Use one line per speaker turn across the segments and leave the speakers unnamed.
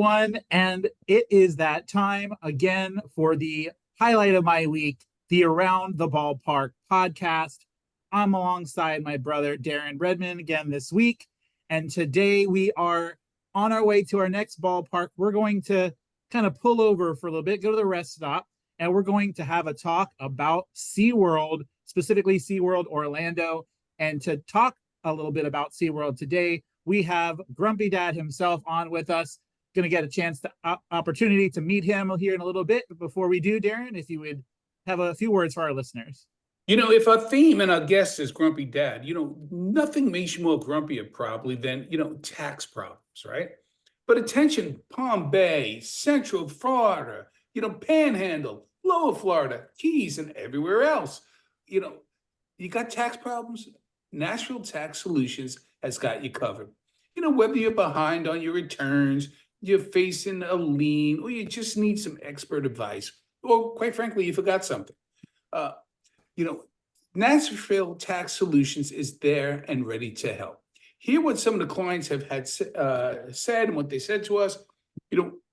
everyone, and it is that time again for the highlight of my week, the Around the Ballpark podcast. I'm alongside my brother Darren Redmond again this week, and today we are on our way to our next ballpark. We're going to kind of pull over for a little bit, go to the rest stop, and we're going to have a talk about SeaWorld, specifically SeaWorld Orlando. And to talk a little bit about SeaWorld today, we have Grumpy Dad himself on with us. Going to get a chance to opportunity to meet him here in a little bit. But before we do, Darren, if you would have a few words for our listeners.
If our theme and our guest is Grumpy Dad, nothing makes you more grumpier probably than, tax problems, right? But attention, Palm Bay, Central Florida, Panhandle, Lower Florida, Keys, and everywhere else. You got tax problems? Nashville Tax Solutions has got you covered. Whether you're behind on your returns, you're facing a lien, or you just need some expert advice, or quite frankly, you forgot something. Nashville Tax Solutions is there and ready to help. Hear what some of the clients have had said and what they said to us.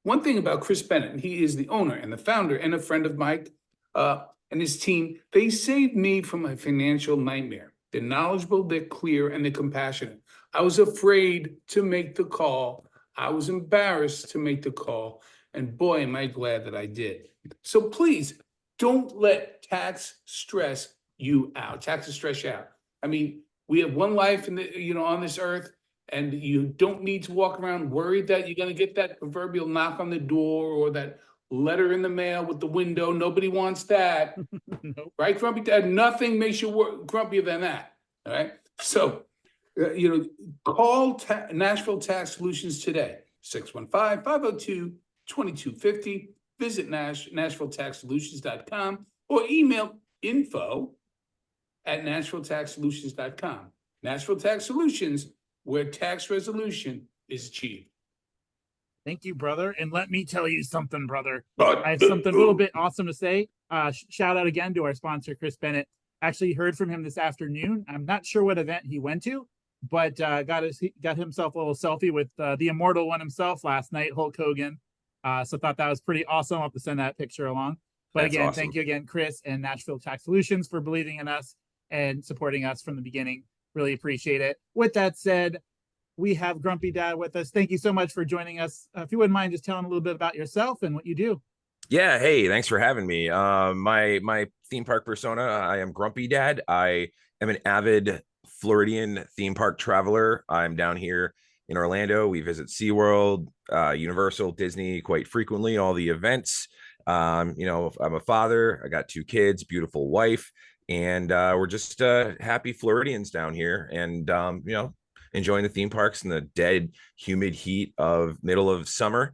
One thing about Chris Bennett, and he is the owner and the founder and a friend of Mike and his team, they saved me from a financial nightmare. They're knowledgeable, they're clear, and they're compassionate. I was afraid to make the call. I was embarrassed to make the call. And boy, am I glad that I did. So please don't let tax stress you out. Taxes stress you out. I mean, we have one life on this earth, and you don't need to walk around worried that you're going to get that proverbial knock on the door or that letter in the mail with the window. Nobody wants that. Nope. Right, Grumpy Dad? Nothing makes you grumpier than that. All right. So, call Nashville Tax Solutions today, 615-502-2250. Visit NashvilleTaxSolutions.com or email info@NashvilleTaxSolutions.com. Nashville Tax Solutions, where tax resolution is achieved.
Thank you, brother. And let me tell you something, brother. I have something a little bit awesome to say. Shout out again to our sponsor, Chris Bennett. Actually heard from him this afternoon. I'm not sure what event he went to, but got himself a little selfie with the immortal one himself last night, Hulk Hogan. So thought that was pretty awesome. I'll have to send that picture along. But that's again, awesome. Thank you again, Chris and Nashville Tax Solutions, for believing in us and supporting us from the beginning. Really appreciate it. With that said, we have Grumpy Dad with us. Thank you so much for joining us. If you wouldn't mind just telling a little bit about yourself and what you do.
Yeah, hey, thanks for having me. My theme park persona, I am Grumpy Dad. I am an avid Floridian theme park traveler. I'm down here in Orlando. We visit SeaWorld, Universal, Disney quite frequently, all the events. I'm a father. I got 2 kids, beautiful wife, and we're just happy Floridians down here, and enjoying the theme parks in the dead, humid heat of middle of summer.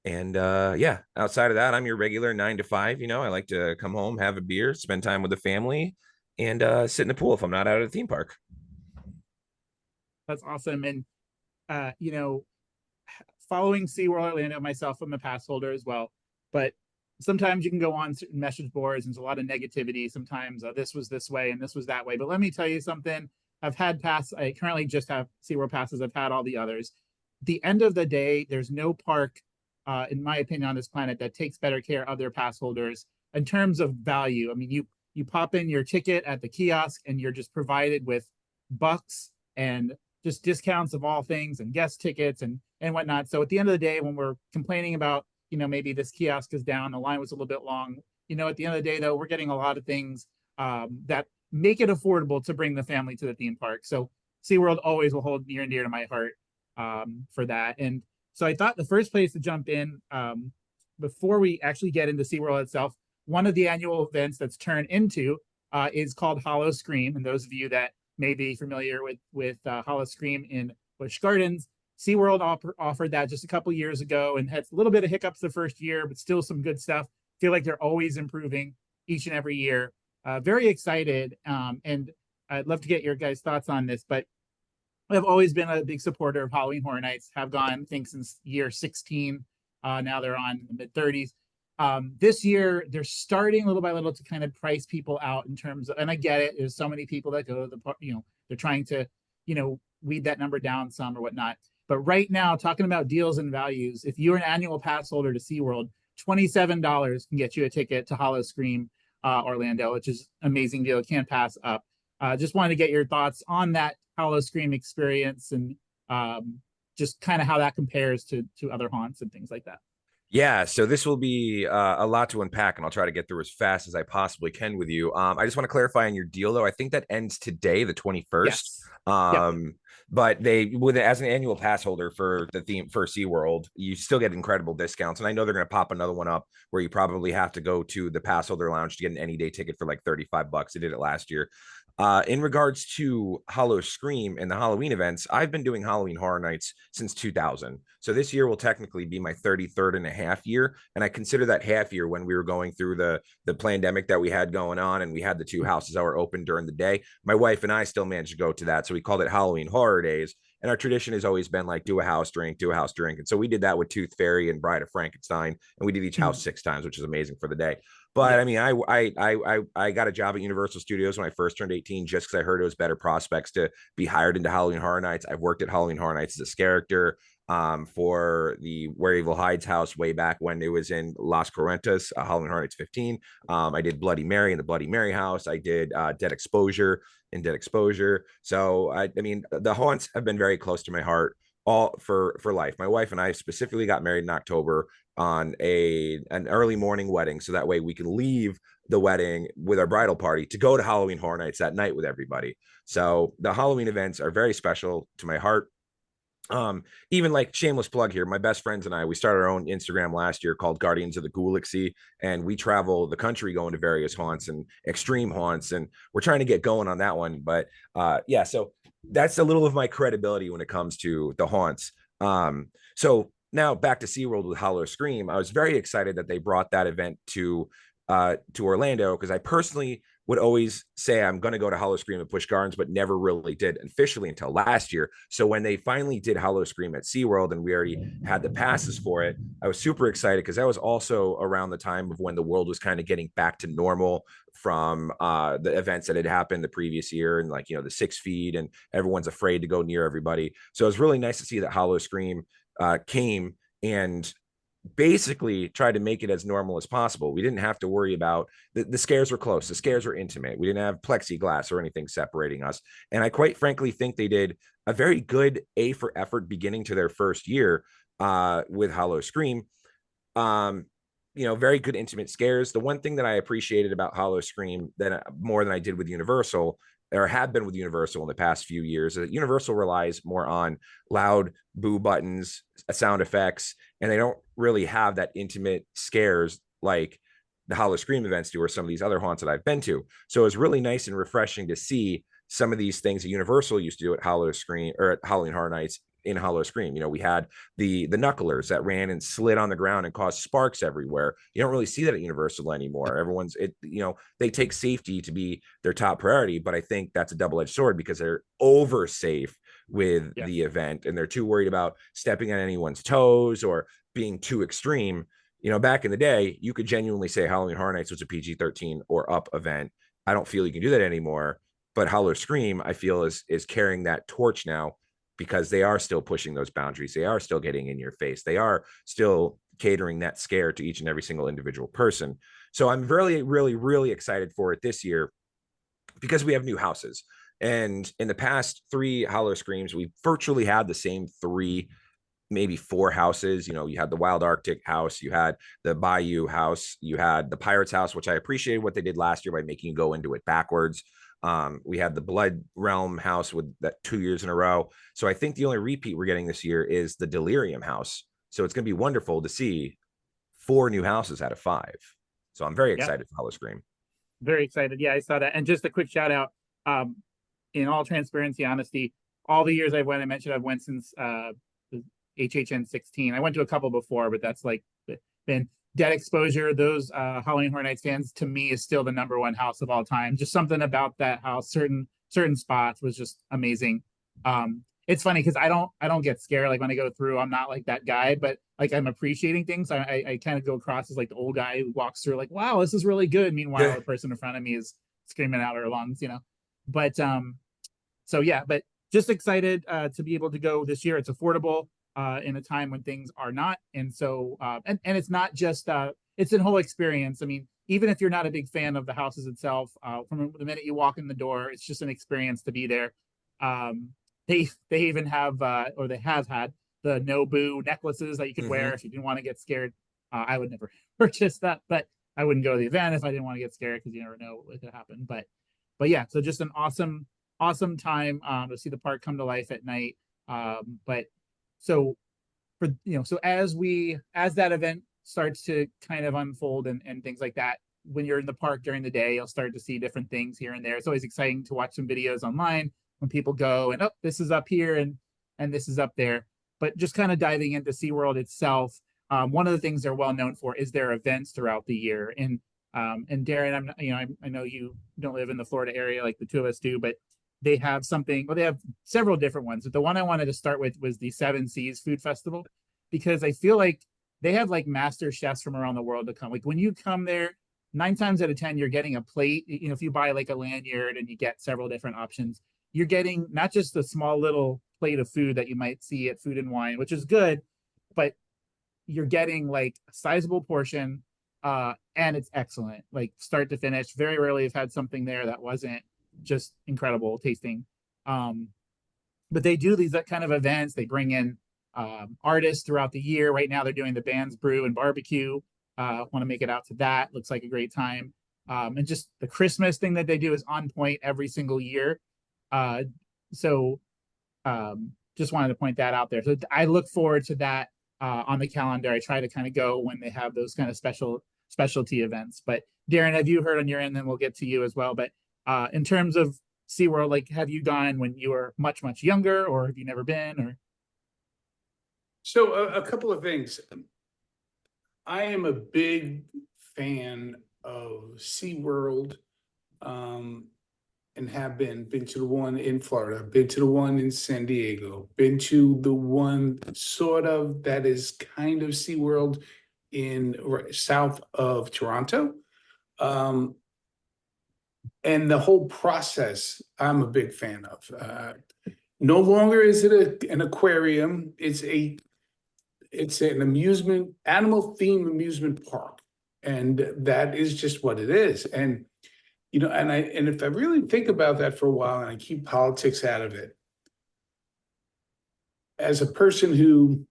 And outside of that, I'm your regular 9 to 5. I like to come home, have a beer, spend time with the family, and sit in the pool if I'm not out at a theme park.
That's awesome. And following SeaWorld Orlando myself, I'm a pass holder as well, but sometimes you can go on certain message boards and there's a lot of negativity. Sometimes this was this way and this was that way. But let me tell you something. I've had pass. I currently just have SeaWorld passes. I've had all the others. At the end of the day, there's no park, in my opinion, on this planet that takes better care of their pass holders in terms of value. I mean, you pop in your ticket at the kiosk and you're just provided with bucks and just discounts of all things and guest tickets and whatnot. So at the end of the day, when we're complaining about, maybe this kiosk is down, the line was a little bit long, at the end of the day, though, we're getting a lot of things that make it affordable to bring the family to the theme park. So SeaWorld always will hold near and dear to my heart for that. And so I thought the first place to jump in, before we actually get into SeaWorld itself, one of the annual events that's turned into is called Hollow Scream. And those of you that may be familiar with Hollow Scream in Busch Gardens, SeaWorld offered that just a couple years ago and had a little bit of hiccups the first year, but still some good stuff. Feel like they're always improving each and every year. Very excited. And I'd love to get your guys' thoughts on this, but I've always been a big supporter of Halloween Horror Nights, have gone, I think, since year 16. Now they're on the mid-30s. This year, they're starting little by little to kind of price people out in terms of, and I get it, there's so many people that go to the, they're trying to, weed that number down some or whatnot. But right now, talking about deals and values, if you're an annual pass holder to SeaWorld, $27 can get you a ticket to Hollow Scream Orlando, which is an amazing deal. Can't pass up. Just wanted to get your thoughts on that Hollow Scream experience and just kind of how that compares to other haunts and things like that.
Yeah, so this will be a lot to unpack, and I'll try to get through as fast as I possibly can with you. I just want to clarify on your deal, though. I think that ends today, the 21st.
Yes. Yep.
But as an annual pass holder for the theme for SeaWorld, you still get incredible discounts. And I know they're going to pop another one up where you probably have to go to the pass holder lounge to get an any day ticket for like $35. They did it last year. In regards to Hollow Scream and the Halloween events, I've been doing Halloween Horror Nights since 2000. So this year will technically be my 33rd and a half year. And I consider that half year when we were going through the pandemic that we had going on, and we had the two houses that were open during the day. My wife and I still managed to go to that. So we called it Halloween Horror Days. And our tradition has always been like, do a house drink. And so we did that with Tooth Fairy and Bride of Frankenstein. And we did each house 6 times, which is amazing for the day. But I mean, I got a job at Universal Studios when I first turned 18, just because I heard it was better prospects to be hired into Halloween Horror Nights. I've worked at Halloween Horror Nights as a character for the Where Evil Hides house way back when it was in Las Correntas, Halloween Horror Nights 15. I did Bloody Mary in the Bloody Mary house. I did Dead Exposure in Dead Exposure. So I mean, the haunts have been very close to my heart all for life. My wife and I specifically got married in October on an early morning wedding, so that way we can leave the wedding with our bridal party to go to Halloween Horror Nights that night with everybody. So the Halloween events are very special to my heart. Even like shameless plug here, my best friends and I, we started our own Instagram last year called Guardians of the Galaxy, and we travel the country going to various haunts and extreme haunts, and we're trying to get going on that one. But yeah, so that's a little of my credibility when it comes to the haunts. So now back to SeaWorld with Hollow Scream. I was very excited that they brought that event to Orlando, because I personally would always say I'm going to go to Hollow Scream at Busch Gardens, but never really did officially until last year. So when they finally did Hollow Scream at SeaWorld and we already had the passes for it, I was super excited, because that was also around the time of when the world was kind of getting back to normal from the events that had happened the previous year, and like, you know, the 6 feet and everyone's afraid to go near everybody. So it was really nice to see that Hollow Scream came and basically tried to make it as normal as possible. We didn't have to worry about the scares were close. The scares were intimate. We didn't have plexiglass or anything separating us. And I quite frankly think they did a very good A for effort beginning to their first year with Hollow Scream. You know, very good intimate scares. The one thing that I appreciated about Hollow Scream that more than I did with Universal, or have been with Universal in the past few years, that Universal relies more on loud boo buttons, sound effects, and they don't really have that intimate scares like the Hollow Scream events do, or some of these other haunts that I've been to. So it was really nice and refreshing to see some of these things that Universal used to do at Hollow Scream or at Halloween Horror Nights in Hollow Scream. You know, we had the knucklers that ran and slid on the ground and caused sparks everywhere. You don't really see that at Universal anymore. You know, they take safety to be their top priority, but I think that's a double-edged sword, because they're over safe with the event, and they're too worried about stepping on anyone's toes or being too extreme. You know, back in the day, you could genuinely say Halloween Horror Nights was a PG-13 or up event. I don't feel you can do that anymore, but Hollow Scream, I feel, is carrying that torch now, because they are still pushing those boundaries. They are still getting in your face. They are still catering that scare to each and every single individual person. So I'm really, really, really excited for it this year, because we have new houses. And in the past 3 Hollow Screams, we virtually had the same 3, maybe 4 houses. You know, you had the Wild Arctic house, you had the Bayou house, you had the Pirates house, which I appreciated what they did last year by making you go into it backwards. We had the Blood Realm house with that 2 years in a row. So I think the only repeat we're getting this year is the Delirium house. So it's going to be wonderful to see 4 new houses out of 5. So I'm very excited for Hollow Scream.
Very excited. Yeah, I saw that. And just a quick shout out, in all transparency, honesty, all the years I mentioned I've went since HHN 16. I went to a couple before, but that's like been Dead Exposure. Those Halloween Horror Nights fans, to me, is still the #1 house of all time. Just something about that house, certain spots was just amazing. It's funny because I don't get scared. Like when I go through, I'm not like that guy, but like I'm appreciating things. I kind of go across as like the old guy who walks through like, wow, this is really good. Meanwhile, the person in front of me is screaming out her lungs, you know. But so yeah, but just excited to be able to go this year. It's affordable in a time when things are not. And so, and it's not just, it's a whole experience. I mean, even if you're not a big fan of the houses itself, from the minute you walk in the door, it's just an experience to be there. They even have, or they have had the Nobu necklaces that you could wear if you didn't want to get scared. I would never purchase that, but I wouldn't go to the event if I didn't want to get scared because you never know what could happen. But yeah, so just an awesome time to see the park come to life at night. But so for so as that event starts to kind of unfold and things like that, when you're in the park during the day, you'll start to see different things here and there. It's always exciting to watch some videos online when people go and, oh, this is up here and this is up there. But just kind of diving into SeaWorld itself, one of the things they're well known for is their events throughout the year. And Darren, I know you don't live in the Florida area like the two of us do, but they have something, well, they have several different ones. But the one I wanted to start with was the Seven Seas Food Festival, because I feel like they have like master chefs from around the world to come. Like when you come there, 9 times out of 10, you're getting a plate. If you buy like a lanyard and you get several different options, you're getting not just a small little plate of food that you might see at Food and Wine, which is good, but you're getting like a sizable portion, and it's excellent, like start to finish. Very rarely have had something there that wasn't just incredible tasting. But they do these kind of events. They bring in artists throughout the year. Right now they're doing the Band's Brew and Barbecue. Want to make it out to that. Looks like a great time. And just the Christmas thing that they do is on point every single year. So just wanted to point that out there. So I look forward to that on the calendar. I try to kind of go when they have those kind of specialty events. But Darren, have you heard on your end? Then we'll get to you as well. But in terms of SeaWorld, like, have you gone when you were much younger, or have you never been? Or
So a couple of things. I am a big fan of SeaWorld, and have been to the one in Florida, been to the one in San Diego, been to the one sort of that is kind of SeaWorld in south of Toronto. And the whole process, I'm a big fan of. No longer is it an aquarium. It's an animal themed amusement park. And that is just what it is. And, and if I really think about that for a while and I keep politics out of it, as a person who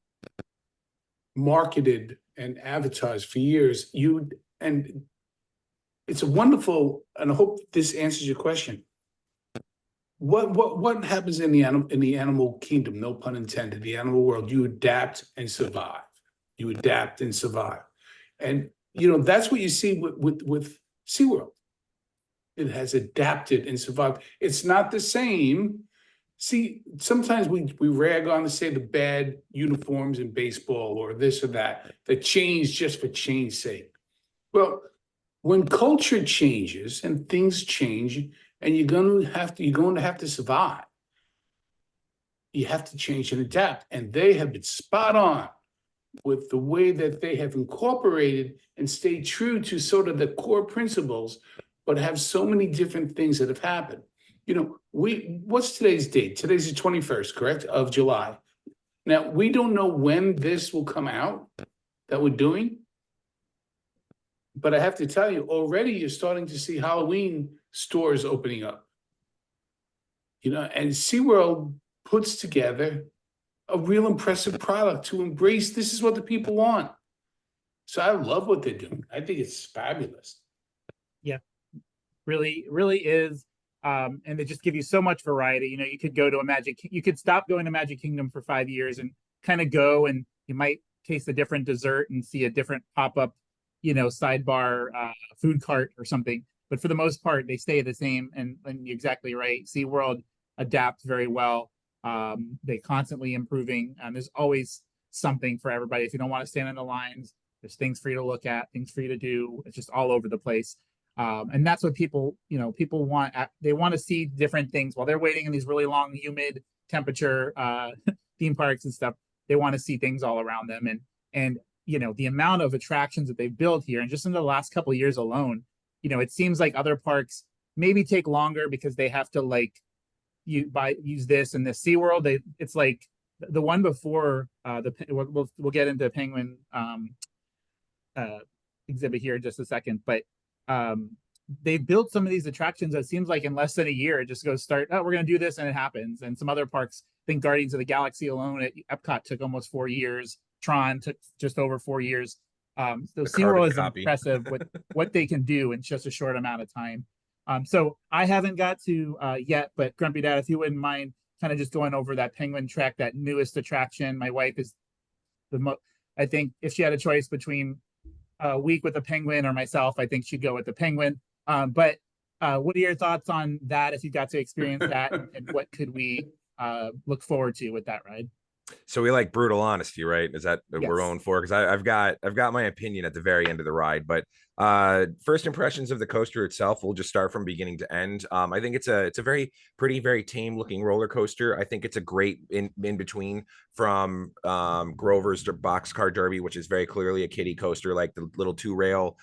marketed and advertised for years, and it's a wonderful, and I hope this answers your question. What happens in the animal kingdom? No pun intended. The animal world. You adapt and survive. You adapt and survive, and that's what you see with SeaWorld. It has adapted and survived. It's not the same. See, sometimes we rag on to say the bad uniforms in baseball or this or that change just for change's sake. Well, when culture changes and things change, and you're going to have to survive, you have to change and adapt. And they have been spot on with the way that they have incorporated and stayed true to sort of the core principles, but have so many different things that have happened. What's today's date? Today's the 21st, correct, of July. Now, we don't know when this will come out that we're doing, but I have to tell you, already you're starting to see Halloween stores opening up. And SeaWorld puts together a real impressive product to embrace. This is what the people want. So I love what they're doing. I think it's fabulous.
Yeah, really is. And they just give you so much variety. You could go to you could stop going to Magic Kingdom for 5 years and kind of go, and you might taste a different dessert and see a different pop-up, sidebar food cart or something. But for the most part, they stay the same. And you're exactly right. SeaWorld adapts very well. They constantly improving. There's always something for everybody. If you don't want to stand in the lines, there's things for you to look at, things for you to do. It's just all over the place. And that's what people want. They want to see different things while they're waiting in these really long, humid temperature theme parks and stuff. They want to see things all around them. And the amount of attractions that they've built here, and just in the last couple of years alone, it seems like other parks maybe take longer because they have to use this in the SeaWorld. It's like the one before we'll get into Penguin exhibit here in just a second, but they've built some of these attractions that seems like in less than a year it just goes we're going to do this and it happens. And some other parks, I think Guardians of the Galaxy alone at Epcot took almost 4 years. Tron took just over 4 years. So SeaWorld is impressive with what they can do in just a short amount of time. So I haven't got to yet, but Grumpy Dad, if you wouldn't mind kind of just going over that Penguin Trek, that newest attraction. My wife is I think if she had a choice between a week with the Penguin or myself, I think she'd go with the Penguin. But what are your thoughts on that if you got to experience that, and what could we look forward to with that ride?
So we like brutal honesty, right? Is that what we're
Yes.
going for? Because I've got my opinion at the very end of the ride, but first impressions of the coaster itself, we'll just start from beginning to end. I think it's a very pretty, very tame looking roller coaster. I think it's a great in between from Grover's Boxcar Derby, which is very clearly a kiddie coaster, like the little 2-rail,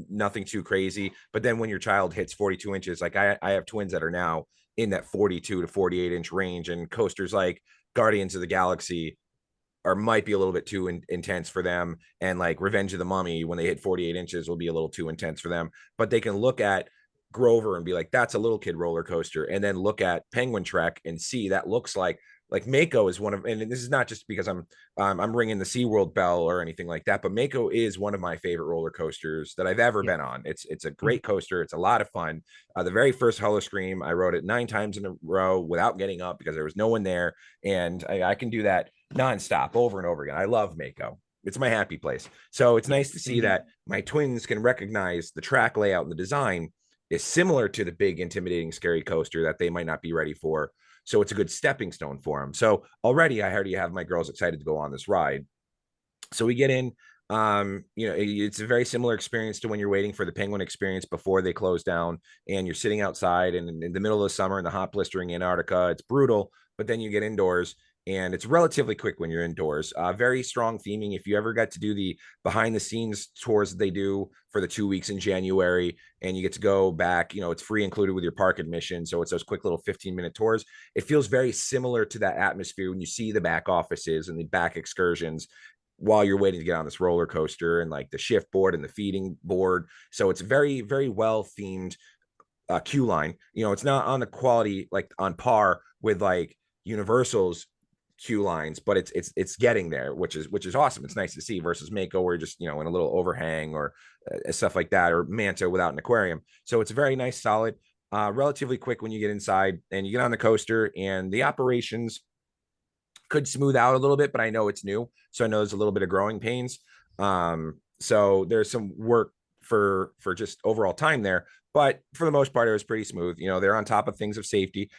nothing too crazy. But then when your child hits 42 inches, like I have twins that are now in that 42 to 48 inch range, and coasters like Guardians of the Galaxy might be a little bit too intense for them, and like Revenge of the Mummy, when they hit 48 inches, will be a little too intense for them. But they can look at Grover and be like, that's a little kid roller coaster, and then look at Penguin Trek and see that looks like Mako is one of, and this is not just because I'm ringing the SeaWorld bell or anything like that, but Mako is one of my favorite roller coasters that I've ever been on. It's a great coaster. It's a lot of fun. The very first Scream, I rode it 9 times in a row without getting up because there was no one there, and I can do that nonstop over and over again. I love Mako. It's my happy place. So it's nice to see that my twins can recognize the track layout and the design is similar to the big, intimidating, scary coaster that they might not be ready for. So it's a good stepping stone for them. So already I already have my girls excited to go on this ride. So we get in, it's a very similar experience to when you're waiting for the Penguin experience before they close down, and you're sitting outside and in the middle of the summer in the hot blistering Antarctica. It's brutal, but then you get indoors and it's relatively quick when you're indoors. Very strong theming. If you ever got to do the behind the scenes tours that they do for the 2 weeks in January, and you get to go back, it's free included with your park admission. So it's those quick little 15-minute tours. It feels very similar to that atmosphere when you see the back offices and the back excursions while you're waiting to get on this roller coaster, and like the shift board and the feeding board. So it's very, very well themed queue line. It's not on the quality, like on par with like Universal's queue lines, but it's getting there, which is awesome. It's nice to see versus Mako, where you're just, in a little overhang or stuff like that, or Manta without an aquarium. So it's very nice, solid, relatively quick when you get inside and you get on the coaster, and the operations could smooth out a little bit, but I know it's new, so I know there's a little bit of growing pains. So there's some work for just overall time there, but for the most part, it was pretty smooth. They're on top of things of safety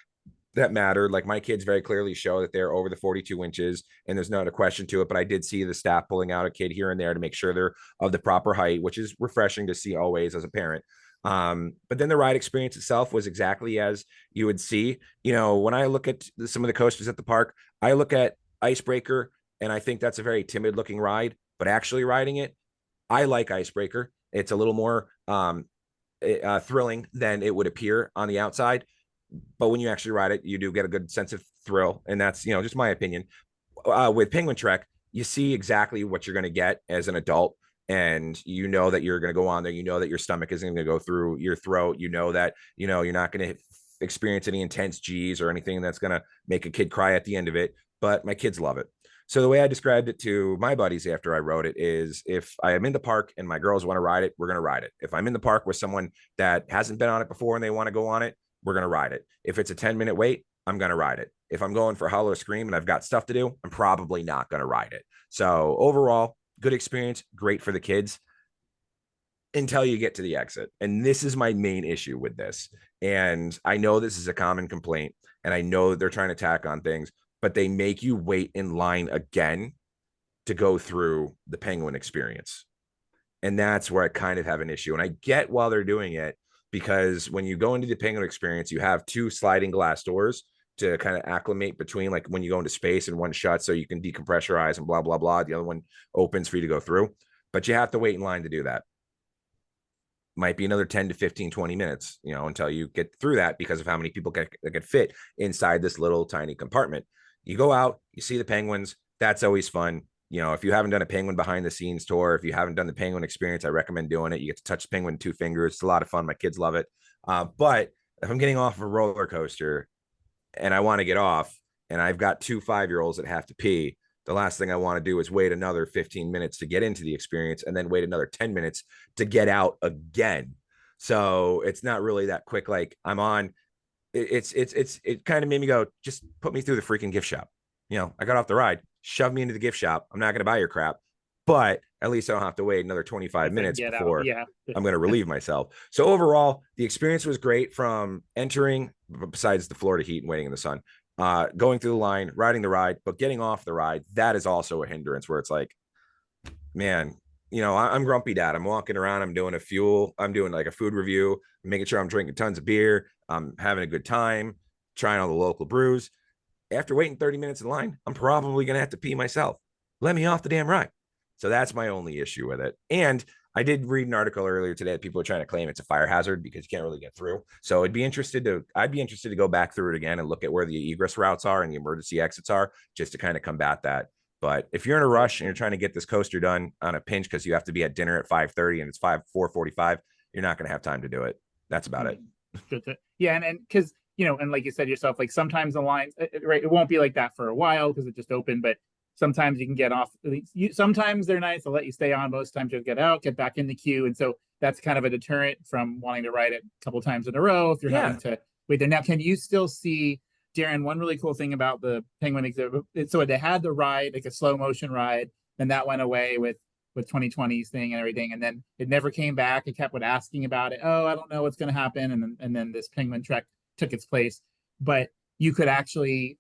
that matter. Like my kids very clearly show that they're over the 42 inches, and there's not a question to it. But I did see the staff pulling out a kid here and there to make sure they're of the proper height, which is refreshing to see always as a parent. But then the ride experience itself was exactly as you would see. When I look at some of the coasters at the park, I look at Icebreaker, and I think that's a very timid looking ride, but actually riding it, I like Icebreaker. It's a little more thrilling than it would appear on the outside. But when you actually ride it, you do get a good sense of thrill. And that's, just my opinion. With Penguin Trek, you see exactly what you're going to get as an adult. And that you're going to go on there. That your stomach isn't going to go through your throat. That, you're not going to experience any intense G's or anything that's going to make a kid cry at the end of it. But my kids love it. So the way I described it to my buddies after I wrote it is, if I am in the park and my girls want to ride it, we're going to ride it. If I'm in the park with someone that hasn't been on it before and they want to go on it, we're going to ride it. If it's a 10-minute wait, I'm going to ride it. If I'm going for Hollow Scream and I've got stuff to do, I'm probably not going to ride it. So overall, good experience, great for the kids until you get to the exit. And this is my main issue with this. And I know this is a common complaint, and I know they're trying to tack on things, but they make you wait in line again to go through the Penguin experience. And that's where I kind of have an issue. And I get while they're doing it, because when you go into the Penguin experience, you have 2 sliding glass doors to kind of acclimate between, like when you go into space, and one shuts so you can decompressurize and blah, blah, blah. The other one opens for you to go through, but you have to wait in line to do that. might be another 10 to 15, 20 minutes, you know, until you get through that because of how many people get fit inside this little tiny compartment. You go out, you see the penguins. That's always fun. You know, if you haven't done a penguin behind the scenes tour, if you haven't done the penguin experience, I recommend doing it. You get to touch the penguin with 2 fingers. It's a lot of fun. My kids love it. But if I'm getting off of a roller coaster and I want to get off and I've got 2 5-year-olds that have to pee, the last thing I want to do is wait another 15 minutes to get into the experience and then wait another 10 minutes to get out again. So it's not really that quick. Like I'm on, it kind of made me go, just put me through the freaking gift shop. You know, I got off the ride, shove me into the gift shop. I'm not going to buy your crap, but at least I don't have to wait another 25 minutes before I'm going to relieve myself. So overall, the experience was great from entering, besides the Florida heat and waiting in the sun, going through the line, riding the ride, but getting off the ride, that is also a hindrance where it's like, man, you know, I'm grumpy dad. I'm walking around, I'm doing like a food review, making sure I'm drinking tons of beer. I'm having a good time, trying all the local brews. After waiting 30 minutes in line, I'm probably going to have to pee myself. Let me off the damn ride. So that's my only issue with it. And I did read an article earlier today that people are trying to claim it's a fire hazard because you can't really get through. So I'd be interested to go back through it again and look at where the egress routes are and the emergency exits are, just to kind of combat that. But if you're in a rush and you're trying to get this coaster done on a pinch because you have to be at dinner at 5:30 and it's 4:45, you're not going to have time to do it. That's about it.
Yeah, and because you know, and like you said yourself, like sometimes the lines, right, it won't be like that for a while because it just opened, but sometimes you can get off. Sometimes they're nice to let you stay on. Most times you'll get out, get back in the queue, and so that's kind of a deterrent from wanting to ride it a couple times in a row if you're having to wait there. Now, can you still see, Darren? One really cool thing about the Penguin exhibit, so they had the ride, like a slow motion ride, then that went away with 2020's thing and everything, and then it never came back. It kept asking about it. Oh, I don't know what's going to happen, and then this Penguin Trek took its place. But you could actually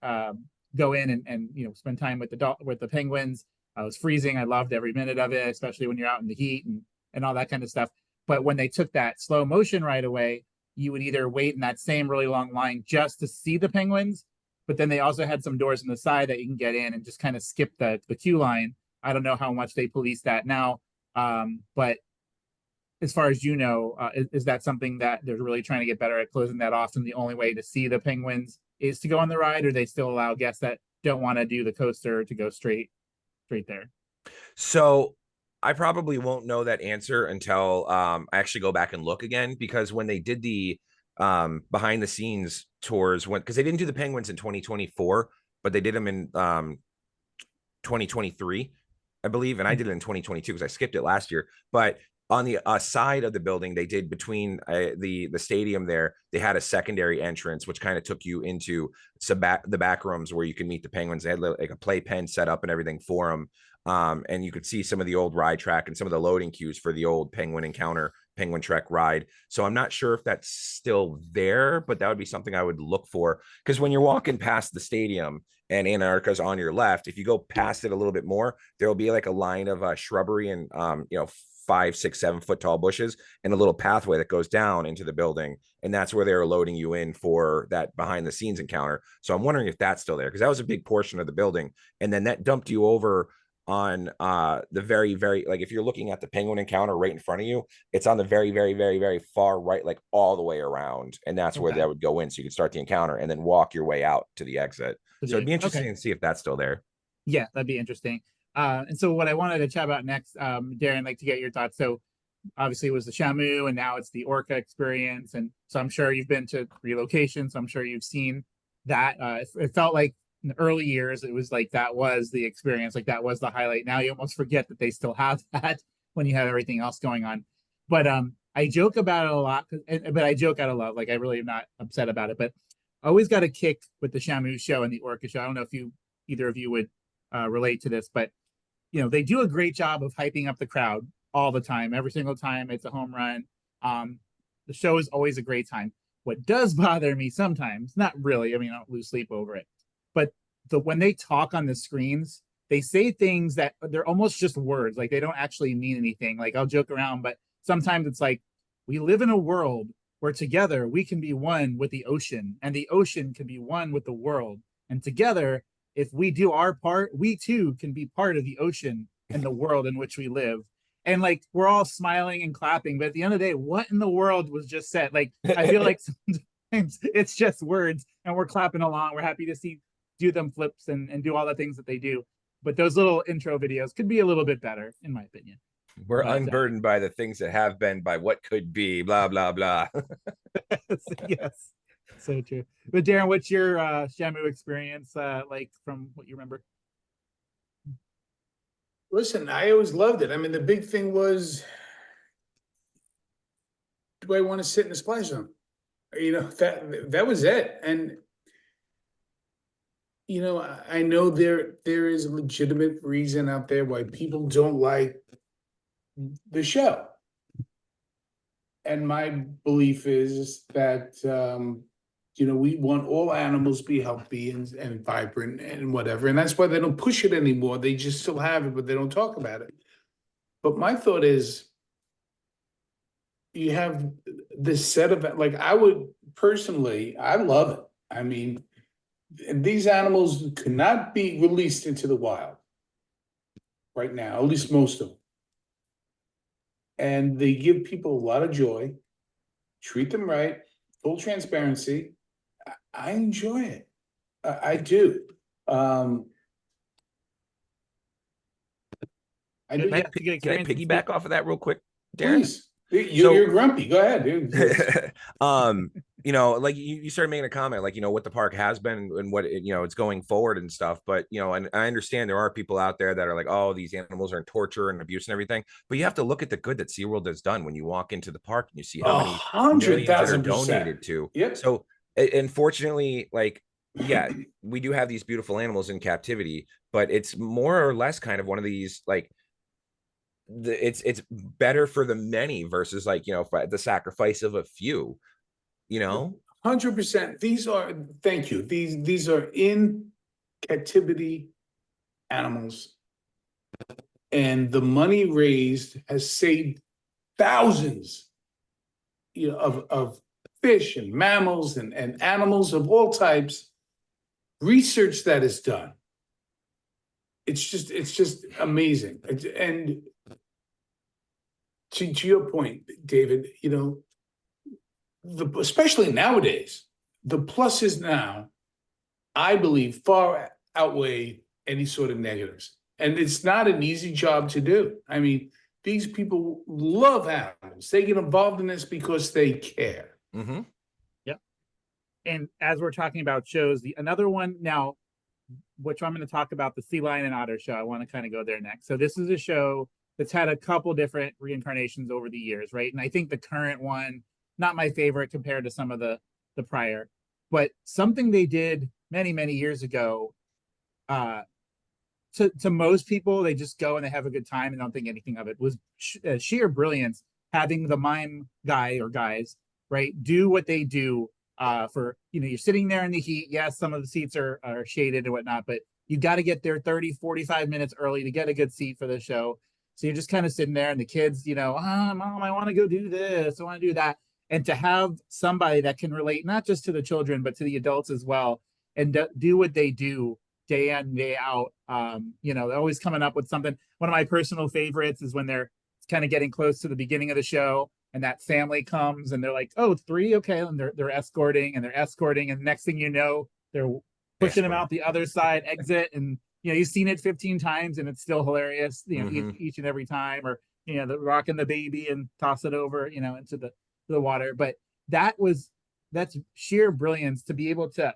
go in and you know, spend time with the penguins. I was freezing. I loved every minute of it, especially when you're out in the heat and all that kind of stuff. But when they took that slow motion right away, you would either wait in that same really long line just to see the penguins, but then they also had some doors on the side that you can get in and just kind of skip the queue line. I don't know how much they police that now, but as far as you know, is that something that they're really trying to get better at closing that off? And the only way to see the penguins is to go on the ride, or they still allow guests that don't want to do the coaster to go straight there?
So I probably won't know that answer until I actually go back and look again, because when they did the behind the scenes tours, because they didn't do the penguins in 2024, but they did them in 2023, I believe, and I did it in 2022 because I skipped it last year. But on the side of the building, they did between the stadium there, they had a secondary entrance, which kind of took you into the back rooms where you can meet the penguins. They had like a play pen set up and everything for them. And you could see some of the old ride track and some of the loading queues for the old Penguin Encounter, Penguin Trek ride. So I'm not sure if that's still there, but that would be something I would look for. Because when you're walking past the stadium and Antarctica's on your left, if you go past it a little bit more, there'll be like a line of shrubbery and 5, 6, 7 foot tall bushes and a little pathway that goes down into the building. And that's where they're loading you in for that behind the scenes encounter. So I'm wondering if that's still there, because that was a big portion of the building. And then that dumped you over on the very, very, like if you're looking at the Penguin Encounter right in front of you, it's on the very, very, very, very far right, like all the way around. And that's where that would go in. So you could start the encounter and then walk your way out to the exit. So it'd be interesting to see if that's still there.
Yeah, that'd be interesting. And so what I wanted to chat about next, Darren, like to get your thoughts. So obviously it was the Shamu and now it's the Orca experience. And so I'm sure you've been to relocations. So I'm sure you've seen that. It felt like in the early years, it was like that was the experience, like that was the highlight. Now you almost forget that they still have that when you have everything else going on. But I joke about it a lot, but I joke out of love. Like I really am not upset about it, but I always got a kick with the Shamu show and the Orca show. I don't know if either of you would relate to this, but you know, they do a great job of hyping up the crowd all the time. Every single time it's a home run. The show is always a great time. What does bother me sometimes, not really, I mean, I don't lose sleep over it, but when they talk on the screens, they say things that they're almost just words. Like they don't actually mean anything. Like I'll joke around, but sometimes it's like, we live in a world where together we can be one with the ocean and the ocean can be one with the world. And together, if we do our part, we too can be part of the ocean and the world in which we live. and like we're all smiling and clapping, but at the end of the day, what in the world was just said? Like I feel like sometimes it's just words and we're clapping along, we're happy to see do them flips and do all the things that they do, but those little intro videos could be a little bit better in my opinion.
We're
But
unburdened by the things that have been, by what could be, blah blah blah.
yes, so true. But Darren, what's your Shamu experience like from what you remember?
Listen, I always loved it. I mean, the big thing was, do I want to sit in the splash zone? You know, that was it. And you know, I know there is a legitimate reason out there why people don't like the show. And my belief is that you know, we want all animals to be healthy and vibrant and whatever. And that's why they don't push it anymore. They just still have it, but they don't talk about it. But my thought is, you have this set of, like, I would personally, I love it. I mean, these animals could not be released into the wild right now, at least most of them. And they give people a lot of joy, treat them right, full transparency. I enjoy it. I do. I do.
Can I piggyback off of that real quick, Darren?
Please. You're grumpy. Go ahead, dude.
You know, like you started making a comment, like, you know, what the park has been and what it, you know, it's going forward and stuff. But, you know, and I understand there are people out there that are like, oh, these animals are in torture and abuse and everything. But you have to look at the good that SeaWorld has done when you walk into the park and you see how many millions that are donated to.
Yep.
So, unfortunately, like, yeah, we do have these beautiful animals in captivity, but it's more or less kind of one of these, like, it's better for the many versus, like, you know, the sacrifice of a few, you know.
100%. These are, thank you. These are in captivity animals, and the money raised has saved thousands, you know, of fish and mammals and animals of all types. Research that is done. It's just amazing. And to your point, David, you know, especially nowadays, the pluses now, I believe, far outweigh any sort of negatives. And it's not an easy job to do. I mean, these people love animals. They get involved in this because they care.
Mm-hmm.
Yep. And as we're talking about shows, another one now, which I'm going to talk about, the Sea Lion and Otter show. I want to kind of go there next. So this is a show that's had a couple different reincarnations over the years, right? And I think the current one, not my favorite compared to some of the prior, but something they did many years ago, to most people, they just go and they have a good time and don't think anything of it, was sheer brilliance, having the mime guy or guys, right, do what they do. For, you know, you're sitting there in the heat. Yes, some of the seats are shaded and whatnot, but you got to get there 30-45 minutes early to get a good seat for the show. So you're just kind of sitting there, and the kids, you know, Mom, I want to go do this, I want to do that. And to have somebody that can relate not just to the children, but to the adults as well, and do what they do day in, day out. You know, they're always coming up with something. One of my personal favorites is when they're kind of getting close to the beginning of the show, and that family comes and they're like, oh, 3, okay. And they're escorting, and the next thing you know, they're pushing them out the other side exit. And, you know, you've seen it 15 times and it's still hilarious, you know, each and every time. Or, you know, the rocking the baby and toss it over, you know, into the water. But that's sheer brilliance to be able to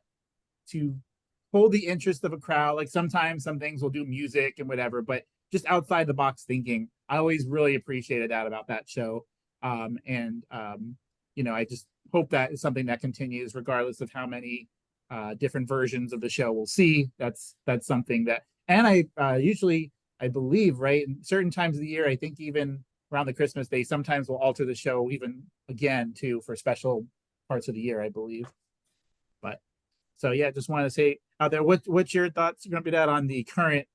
hold the interest of a crowd. Like sometimes some things will do music and whatever, but just outside the box thinking. I always really appreciated that about that show. You know, I just hope that is something that continues regardless of how many different versions of the show we'll see. That's something that, and I usually, I believe, right, in certain times of the year, I think even around the Christmas day, sometimes we'll alter the show even again too for special parts of the year, I believe. But so yeah, just want to say out there, what's your thoughts, Grumpy Dad, on the current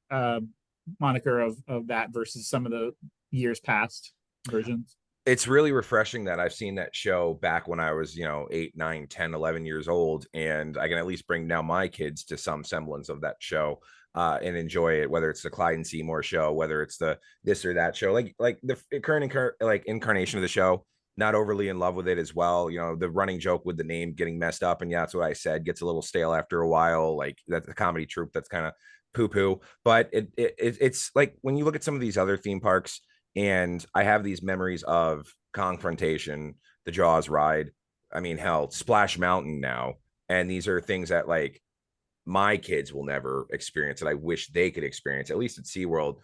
moniker of that versus some of the years past versions?
It's really refreshing that I've seen that show back when I was, you know, 8, 9, 10, 11 years old. And I can at least bring now my kids to some semblance of that show. and enjoy it, whether it's the Clyde and Seymour show, whether it's the this or that show, like the current like incarnation of the show. Not overly in love with it as well. You know, the running joke with the name getting messed up, and yeah, that's what I said, gets a little stale after a while. Like that's a comedy troupe that's kind of poo poo. But it's like when you look at some of these other theme parks, and I have these memories of Confrontation, the Jaws ride. I mean, hell, Splash Mountain now, and these are things that like my kids will never experience that I wish they could experience, at least at SeaWorld.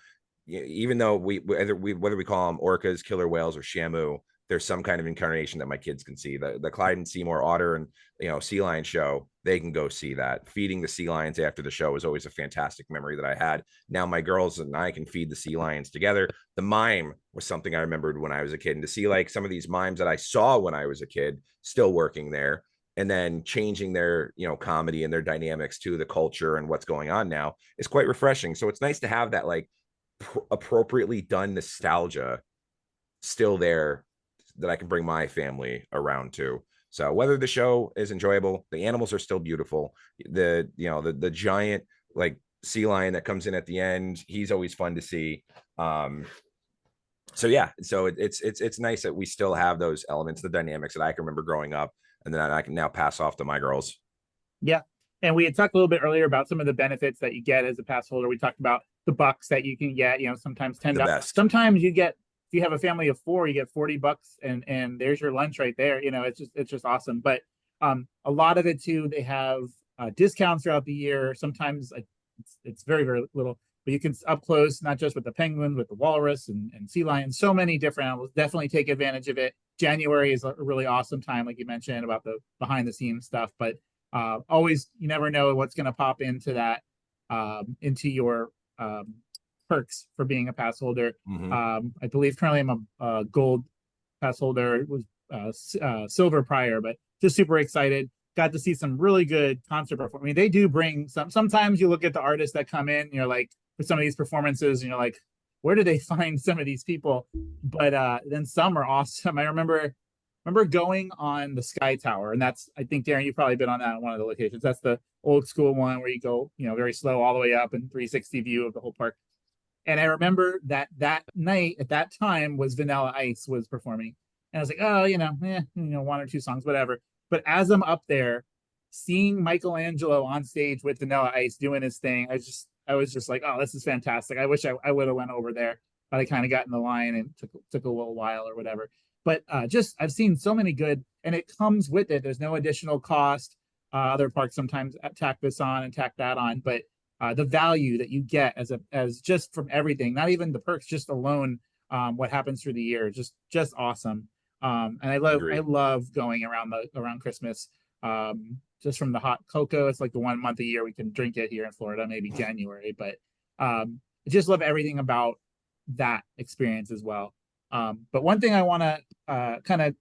Even though whether we call them orcas, killer whales, or Shamu, there's some kind of incarnation that my kids can see. The Clyde and Seymour otter and sea lion show, they can go see that. Feeding the sea lions after the show is always a fantastic memory that I had. Now my girls and I can feed the sea lions together. The mime was something I remembered when I was a kid, and to see like some of these mimes that I saw when I was a kid still working there, and then changing their comedy and their dynamics to the culture and what's going on now is quite refreshing. So it's nice to have that like appropriately done nostalgia still there that I can bring my family around to. So whether the show is enjoyable, the animals are still beautiful. The giant like sea lion that comes in at the end, he's always fun to see. So yeah, so it's nice that we still have those elements, the dynamics that I can remember growing up, and then I can now pass off to my girls.
Yeah. And we had talked a little bit earlier about some of the benefits that you get as a pass holder. We talked about the bucks that you can get, sometimes $10.
The best.
Sometimes you get, if you have a family of 4, you get $40 and there's your lunch right there. It's just awesome. But a lot of it too, they have discounts throughout the year. Sometimes it's very, very little, but you can up close, not just with the penguin, with the walrus and sea lions, so many different animals. Definitely take advantage of it. January is a really awesome time, like you mentioned about the behind the scenes stuff, but always, you never know what's going to pop into that, into your perks for being a pass holder. I believe currently I'm a gold pass holder. It was silver prior, but just super excited. Got to see some really good concert performance. I mean, they do bring sometimes you look at the artists that come in, you're like, for some of these performances, and you're like, where do they find some of these people? But then some are awesome. I remember going on the Sky Tower, and that's, I think, Darren, you've probably been on that at one of the locations. That's the old school one where you go, very slow all the way up and 360 view of the whole park. And I remember that night at that time was Vanilla Ice was performing, and I was like, oh, 1 or 2 songs, whatever. But as I'm up there, seeing Michelangelo on stage with Vanilla Ice doing his thing, I was just like, oh, this is fantastic. I wish I would have went over there, but I kind of got in the line and took a little while or whatever. But I've seen so many good, and it comes with it. There's no additional cost. Other parks sometimes tack this on and tack that on, but the value that you get as just from everything, not even the perks, just alone, what happens through the year, just awesome. And I love going around Christmas. Just from the hot cocoa, it's like the 1 month a year we can drink it here in Florida, maybe January. But I just love everything about that experience as well. But one thing I want to kind of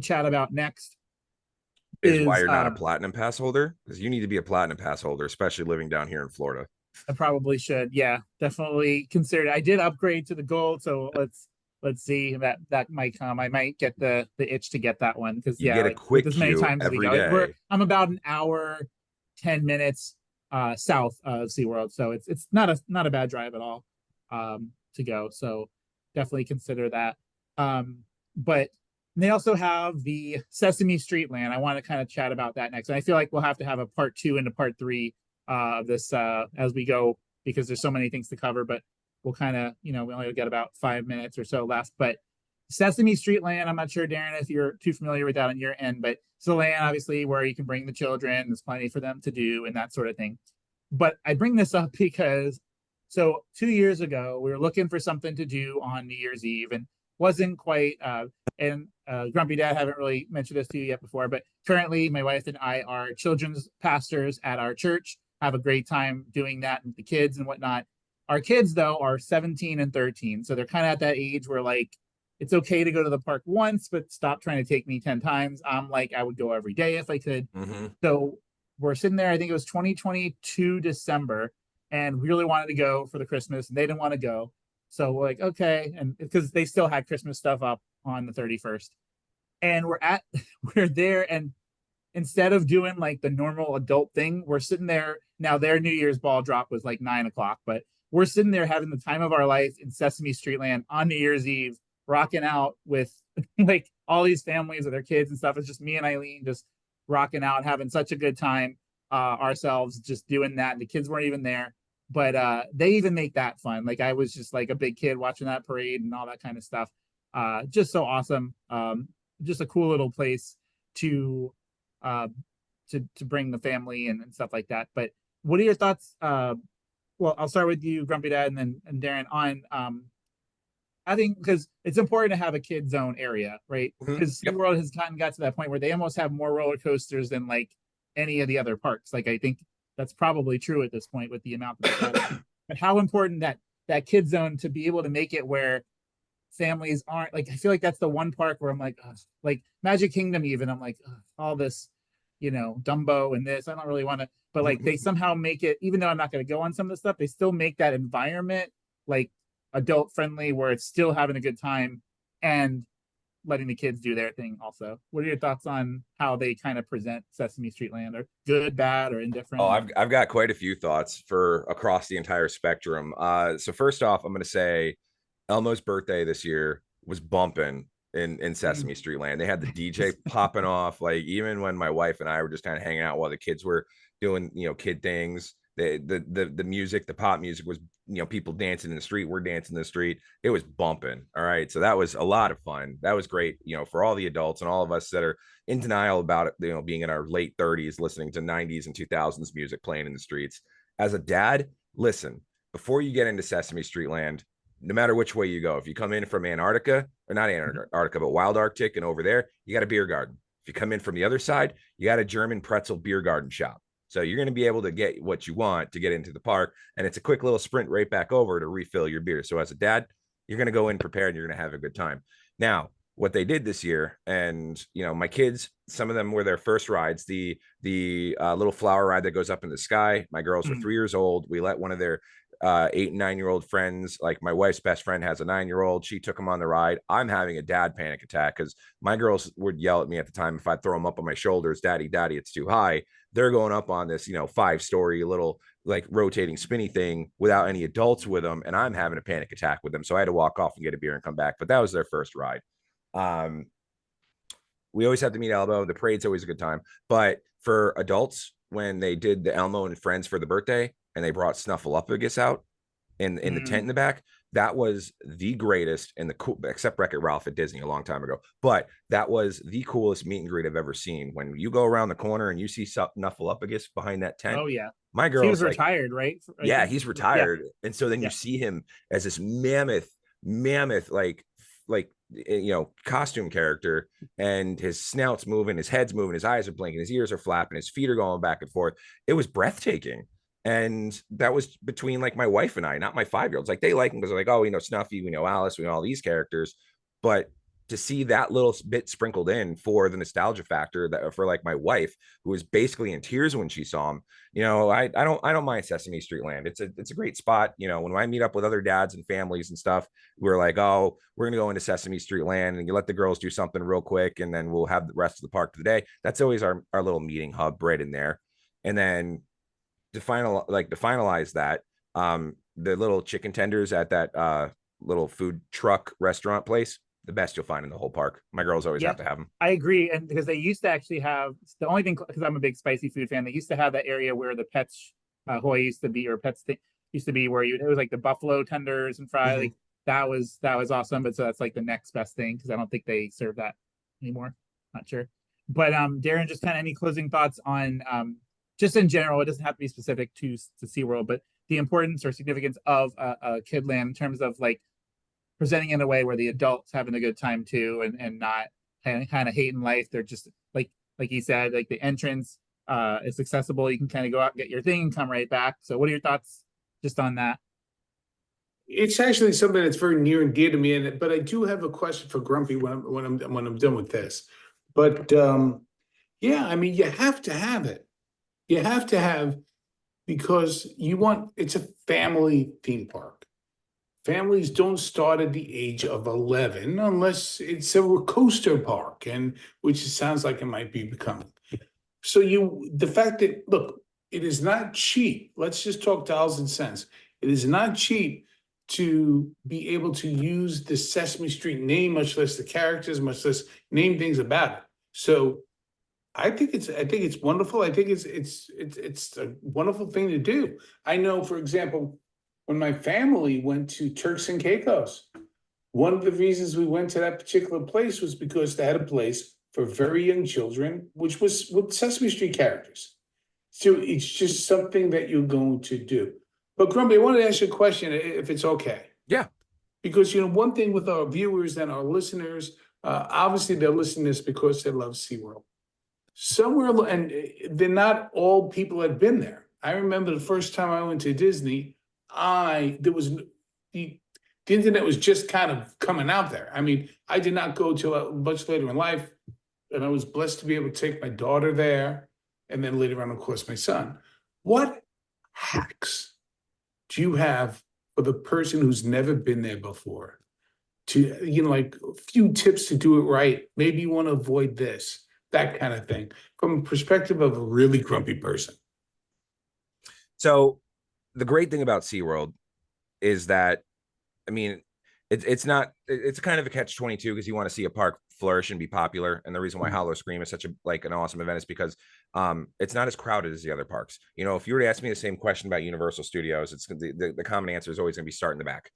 chat about next
is why you're not a platinum pass holder, because you need to be a platinum pass holder, especially living down here in Florida.
I probably should. Yeah, definitely consider it. I did upgrade to the gold, so let's see, that might come. I might get the itch to get that one, because
get a quick as many times every day.
I'm about an hour 10 minutes south of SeaWorld, so it's not a bad drive at all to go, so definitely consider that. But they also have the Sesame Street Land. I want to kind of chat about that next, and I feel like we'll have to have a part 2 into part 3 of this as we go, because there's so many things to cover. But we'll kind of, we only get about 5 minutes or so left. But Sesame Street Land, I'm not sure, Darren, if you're too familiar with that on your end, but it's a land, obviously, where you can bring the children. There's plenty for them to do and that sort of thing. But I bring this up because, so 2 years ago, we were looking for something to do on New Year's Eve, and wasn't quite, and Grumpy Dad, haven't really mentioned this to you yet before, but currently my wife and I are children's pastors at our church, have a great time doing that with the kids and whatnot. Our kids, though, are 17 and 13, so they're kind of at that age where, like, it's okay to go to the park once, but stop trying to take me 10 times. I'm like, I would go every day if I could. So we're sitting there, I think it was 2022 December, and we really wanted to go for the Christmas, and they didn't want to go. So we're like, okay, and because they still had Christmas stuff up on the 31st. And we're there, and instead of doing like the normal adult thing, we're sitting there Now their New Year's ball drop was like 9 o'clock, but we're sitting there having the time of our life in Sesame Street Land on New Year's Eve, rocking out with like all these families with their kids and stuff. It's just me and Eileen just rocking out, having such a good time ourselves, just doing that. And the kids weren't even there, but they even make that fun. Like I was just like a big kid watching that parade and all that kind of stuff. Just so awesome. Just a cool little place to bring the family and stuff like that. But what are your thoughts? Well, I'll start with you, Grumpy Dad, and then Darren on I think because it's important to have a kid zone area, right? Because
Yep.
SeaWorld has kind of got to that point where they almost have more roller coasters than like any of the other parks. Like I think that's probably true at this point with the amount that they have. But how important that kid zone to be able to make it where families aren't like, I feel like that's the one park where I'm like, ugh, like Magic Kingdom, even I'm like, ugh, all this, Dumbo and this, I don't really want to, but like they somehow make it, even though I'm not going to go on some of the stuff, they still make that environment like adult friendly where it's still having a good time and letting the kids do their thing also. What are your thoughts on how they kind of present Sesame Street Land, or good, bad, or indifferent?
Oh, I've got quite a few thoughts for across the entire spectrum. So first off, I'm going to say Elmo's birthday this year was bumping in Sesame Street Land. They had the DJ popping off. Like even when my wife and I were just kind of hanging out while the kids were doing, kid things, the music, the pop music was, people dancing in the street. We're dancing in the street. It was bumping. All right. So that was a lot of fun. That was great, for all the adults and all of us that are in denial about it, being in our late 30s, listening to 90s and 2000s music playing in the streets. As a dad, listen, before you get into Sesame Street Land, no matter which way you go, if you come in from Antarctica, or not Antarctica, but Wild Arctic, and over there, you got a beer garden. If you come in from the other side, you got a German pretzel beer garden shop. So you're going to be able to get what you want to get into the park. And it's a quick little sprint right back over to refill your beer. So as a dad, you're going to go in prepared and you're going to have a good time. Now, what they did this year, and my kids, some of them were their first rides, the little flower ride that goes up in the sky. My girls were 3 years old. We let one of their 8 and 9-year-old friends, like my wife's best friend has a 9-year-old, she took him on the ride. I'm having a dad panic attack because my girls would yell at me at the time if I throw them up on my shoulders, daddy, it's too high. They're going up on this 5-story little like rotating spinny thing without any adults with them, and I'm having a panic attack with them. So I had to walk off and get a beer and come back. But that was their first ride. We always have to meet Elmo. The parade's always a good time. But for adults, when they did the Elmo and Friends for the birthday and they brought Snuffleupagus out in the tent in the back, that was the greatest and the cool, except Wreck-It Ralph at Disney a long time ago. But that was the coolest meet and greet I've ever seen. When you go around the corner and you see Snuffleupagus behind that tent.
Oh yeah.
My girl's
he was retired, right?
Yeah, he's retired. Yeah. And so then you see him as this mammoth, like costume character, and his snout's moving, his head's moving, his eyes are blinking, his ears are flapping, his feet are going back and forth. It was breathtaking. And that was between like my wife and I, not my 5-year-olds. Like they like him because they're like, oh, we know Snuffy, we know Alice, we know all these characters. But to see that little bit sprinkled in for the nostalgia factor, that for like my wife, who was basically in tears when she saw him, I don't mind Sesame Street Land. It's a great spot. When I meet up with other dads and families and stuff, we're like, oh, we're gonna go into Sesame Street Land, and you let the girls do something real quick, and then we'll have the rest of the park for the day. That's always our little meeting hub right in there. And then to finalize that, the little chicken tenders at that little food truck restaurant place, the best you'll find in the whole park. My girls always have to have them.
I agree. And because they used to actually have, the only thing, because I'm a big spicy food fan, they used to have that area where the Pets Hoy used to be, or Pets thing used to be, where it was like the buffalo tenders and fries. Like that was awesome. But so that's like the next best thing, because I don't think they serve that anymore. Not sure. But Darren, just kind of any closing thoughts on just in general, it doesn't have to be specific to SeaWorld, but the importance or significance of a Kidland in terms of like presenting in a way where the adults having a good time too, and not kind of hating life. They're just like you said, like the entrance is accessible. You can kind of go out and get your thing and come right back. So what are your thoughts just on that?
It's actually something that's very near and dear to me, but I do have a question for Grumpy when I'm done with this. But yeah, I mean, you have to have it. You have to have, because it's a family theme park. Families don't start at the age of 11 unless it's a coaster park, and which it sounds like it might be becoming. So the fact that, look, it is not cheap. Let's just talk dollars and cents. It is not cheap to be able to use the Sesame Street name, much less the characters, much less name things about it. So I think it's wonderful. I think it's a wonderful thing to do. I know, for example, when my family went to Turks and Caicos, one of the reasons we went to that particular place was because they had a place for very young children, which was with Sesame Street characters. So it's just something that you're going to do. But Grumpy, I wanted to ask you a question, if it's okay.
Yeah.
Because, one thing with our viewers and our listeners, obviously they're listening to this because they love SeaWorld. Somewhere, and they're not all people that have been there. I remember the first time I went to Disney, the internet was just kind of coming out there. I mean, I did not go till much later in life, and I was blessed to be able to take my daughter there, and then later on, of course, my son. What hacks do you have for the person who's never been there before? To, like a few tips to do it right. Maybe you want to avoid this, that kind of thing, from a perspective of a really grumpy person.
So the great thing about SeaWorld is that, I mean, it's kind of a catch-22 because you want to see a park flourish and be popular. And the reason why Hollow Scream is such an awesome event is because it's not as crowded as the other parks. If you were to ask me the same question about Universal Studios, it's the common answer is always going to be start in the back.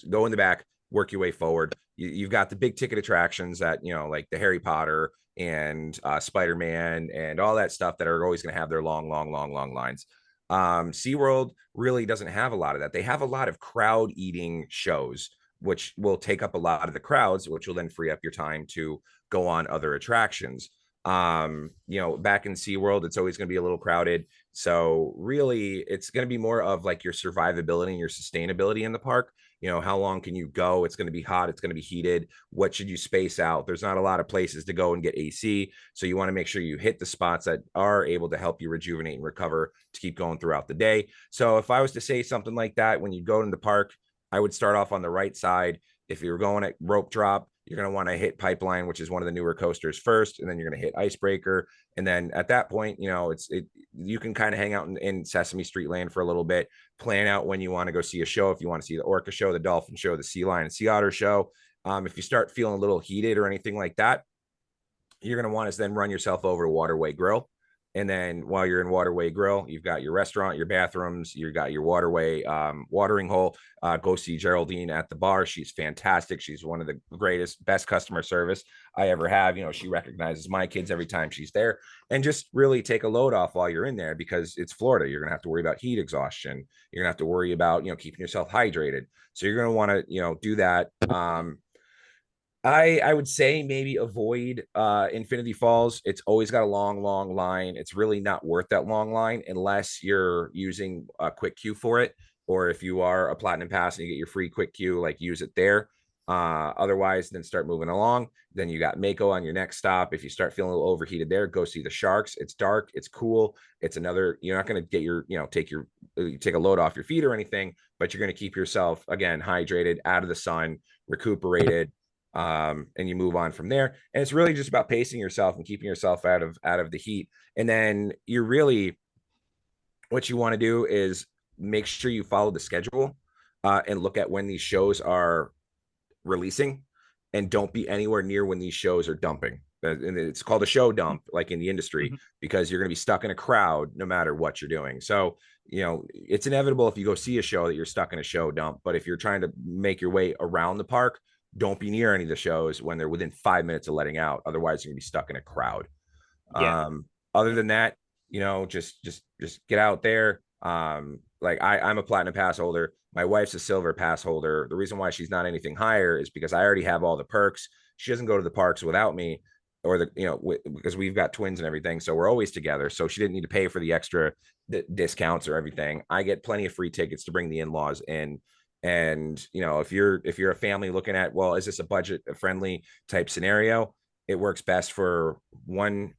Go in the back, work your way forward. You've got the big ticket attractions that, like the Harry Potter and Spider-Man and all that stuff that are always going to have their long lines. SeaWorld really doesn't have a lot of that. They have a lot of crowd eating shows, which will take up a lot of the crowds, which will then free up your time to go on other attractions. Back in SeaWorld, it's always going to be a little crowded. So really, it's going to be more of like your survivability and your sustainability in the park. How long can you go? It's going to be hot. It's going to be heated. What should you space out? There's not a lot of places to go and get AC. So you want to make sure you hit the spots that are able to help you rejuvenate and recover to keep going throughout the day. So if I was to say something like that, when you go in the park, I would start off on the right side. If you're going at rope drop, you're going to want to hit Pipeline, which is one of the newer coasters first, and then you're going to hit Icebreaker. And then at that point, you can kind of hang out in Sesame Street Land for a little bit, plan out when you want to go see a show. If you want to see the Orca show, the Dolphin show, the Sea Lion and Sea Otter show. If you start feeling a little heated or anything like that, you're going to want to then run yourself over to Waterway Grill. And then while you're in Waterway Grill, you've got your restaurant, your bathrooms, you've got your waterway watering hole. Go see Geraldine at the bar. She's fantastic. She's one of the greatest, best customer service I ever have. She recognizes my kids every time she's there. And just really take a load off while you're in there, because it's Florida. You're going to have to worry about heat exhaustion. You're going to have to worry about, keeping yourself hydrated. So you're going to want to, do that. I would say maybe avoid Infinity Falls. It's always got a long line. It's really not worth that long line unless you're using a quick queue for it, or if you are a Platinum Pass and you get your free quick queue, like use it there. Otherwise, then start moving along. Then you got Mako on your next stop. If you start feeling a little overheated there, go see the sharks. It's dark. It's cool. It's you're not going to get your, take a load off your feet or anything, but you're going to keep yourself, again, hydrated, out of the sun, recuperated. And you move on from there. And it's really just about pacing yourself and keeping yourself out of the heat. And then what you want to do is make sure you follow the schedule and look at when these shows are releasing, and don't be anywhere near when these shows are dumping. And it's called a show dump, like in the industry, because you're going to be stuck in a crowd no matter what you're doing. So, it's inevitable if you go see a show that you're stuck in a show dump. But if you're trying to make your way around the park, don't be near any of the shows when they're within 5 minutes of letting out. Otherwise, you're gonna be stuck in a crowd. Yeah. Other than that, just get out there. Like I'm a Platinum Pass holder. My wife's a Silver Pass holder. The reason why she's not anything higher is because I already have all the perks. She doesn't go to the parks without me, or because we've got twins and everything, so we're always together. So she didn't need to pay for the extra discounts or everything. I get plenty of free tickets to bring the in-laws in. And if you're a family looking at, well, is this a budget friendly type scenario, it works best for one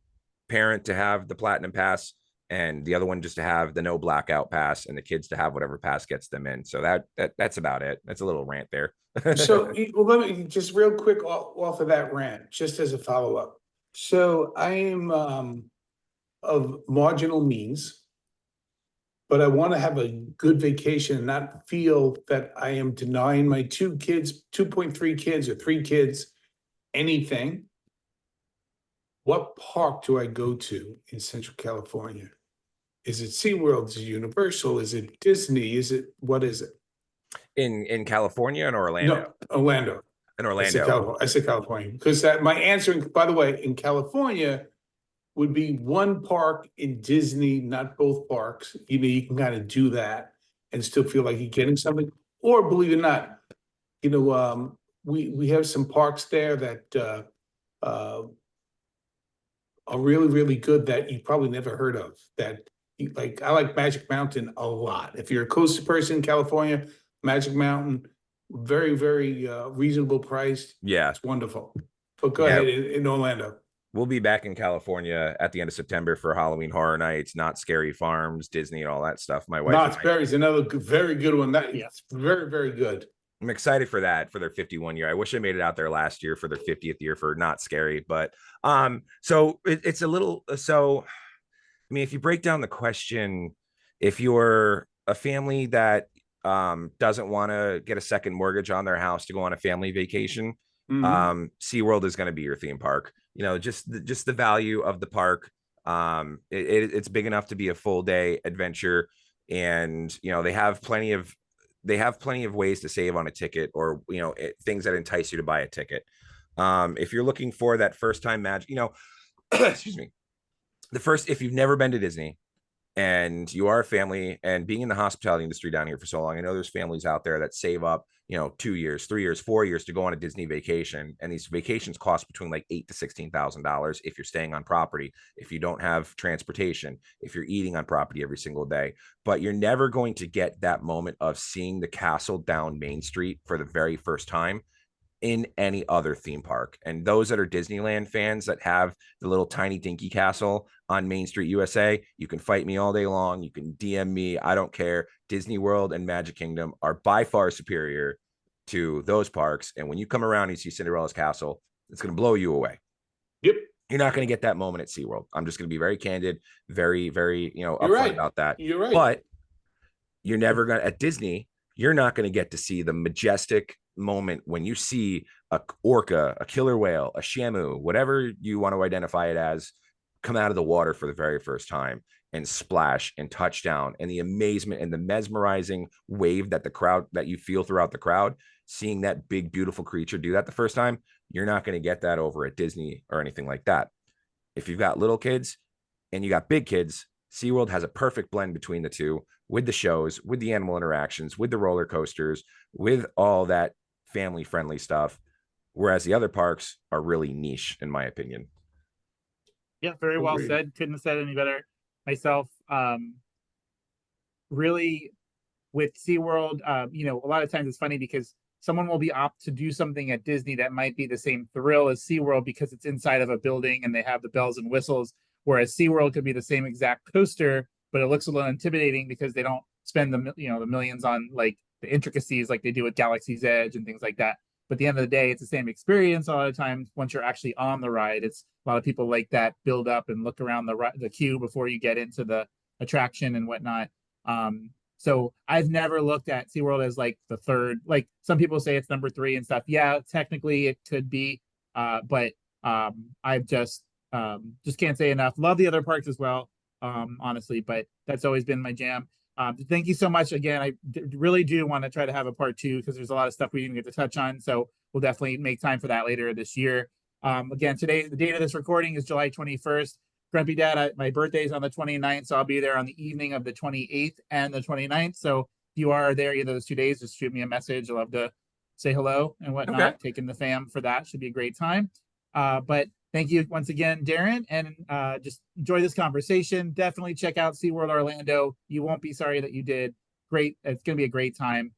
parent to have the Platinum Pass and the other one just to have the no blackout pass, and the kids to have whatever pass gets them in. So that's about it. That's a little rant there.
So let me just real quick off of that rant, just as a follow-up. So I am of marginal means. but I want to have a good vacation and not feel that I am denying my 2.3 kids or 3 kids, anything. What park do I go to in Central California? Is it SeaWorld? Is it Universal? Is it Disney? What is it?
In California and Orlando?
No, Orlando.
In
I said
Orlando.
California. I said California because my answer, by the way, in California would be one park in Disney, not both parks. You know, you can kind of do that and still feel like you're getting something. Or believe it or not, you know, we have some parks there that are really, really good that you probably never heard of. Like, I like Magic Mountain a lot. If you're a coastal person in California, Magic Mountain, very, very reasonable price.
Yeah.
It's wonderful. But go
Yeah.
ahead in Orlando.
We'll be back in California at the end of September for Halloween Horror Nights, Not Scary Farms, Disney, and all that stuff. My wife.
Knott's Berry is another very good one. It's very, very good.
I'm excited for that, for their 51 year. I wish I made it out there last year for their 50th year for Not Scary, but so it's a little, so I mean, if you break down the question, if you're a family that doesn't want to get a second mortgage on their house to go on a family vacation, SeaWorld is going to be your theme park. You know, just the value of the park. It's big enough to be a full day adventure, and you know they have plenty of ways to save on a ticket, or you know things that entice you to buy a ticket. If you're looking for that first time magic, you know, excuse me, if you've never been to Disney and you are a family, and being in the hospitality industry down here for so long, I know there's families out there that save up, you know, 2 years, 3 years, 4 years to go on a Disney vacation. And these vacations cost between like $8,000 to $16,000 if you're staying on property, if you don't have transportation, if you're eating on property every single day. But you're never going to get that moment of seeing the castle down Main Street for the very first time in any other theme park. And those that are Disneyland fans that have the little tiny dinky castle on Main Street, USA, you can fight me all day long. You can DM me. I don't care. Disney World and Magic Kingdom are by far superior to those parks. And when you come around and you see Cinderella's castle, it's going to blow you away.
Yep.
You're not going to get that moment at SeaWorld. I'm just going to be very candid, very, very, you know, upfront
right
about that.
You're right.
But you're never going to, at Disney, you're not going to get to see the majestic moment when you see a orca, a killer whale, a shamu, whatever you want to identify it as, come out of the water for the very first time and splash and touch down, and the amazement and the mesmerizing wave that you feel throughout the crowd, seeing that big, beautiful creature do that the first time. You're not going to get that over at Disney or anything like that. If you've got little kids and you got big kids, SeaWorld has a perfect blend between the two, with the shows, with the animal interactions, with the roller coasters, with all that family friendly stuff, whereas the other parks are really niche, in my opinion.
Yeah, very well said. Couldn't have said any better myself. Really, with SeaWorld, you know, a lot of times it's funny because someone will be opt to do something at Disney that might be the same thrill as SeaWorld because it's inside of a building and they have the bells and whistles, whereas SeaWorld could be the same exact coaster, but it looks a little intimidating because they don't spend the millions on like the intricacies like they do with Galaxy's Edge and things like that. But at the end of the day, it's the same experience a lot of times once you're actually on the ride. It's a lot of people like that build up and look around the queue before you get into the attraction and whatnot. So I've never looked at SeaWorld as like the third, like some people say it's number 3 and stuff. Yeah, technically it could be, but I've just can't say enough. Love the other parks as well, honestly, but that's always been my jam. Thank you so much again. I really do want to try to have a part 2 because there's a lot of stuff we didn't get to touch on. So we'll definitely make time for that later this year. Again, today, the date of this recording is July 21st. Grumpy Dad, my birthday is on the 29th, so I'll be there on the evening of the 28th and the 29th. So if you are there either of those 2 days, just shoot me a message. I'd love to say hello and whatnot. Okay. Taking the fam for that should be a great time. But thank you once again, Darren, and just enjoy this conversation. Definitely check out SeaWorld Orlando. You won't be sorry that you did. Great. It's going to be a great time.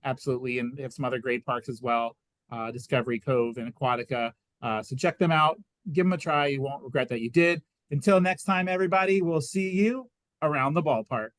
Absolutely. And they have some other great parks as well. Discovery Cove and Aquatica. So check them out. Give them a try. You won't regret that you did. Until next time, everybody, we'll see you around the ballpark.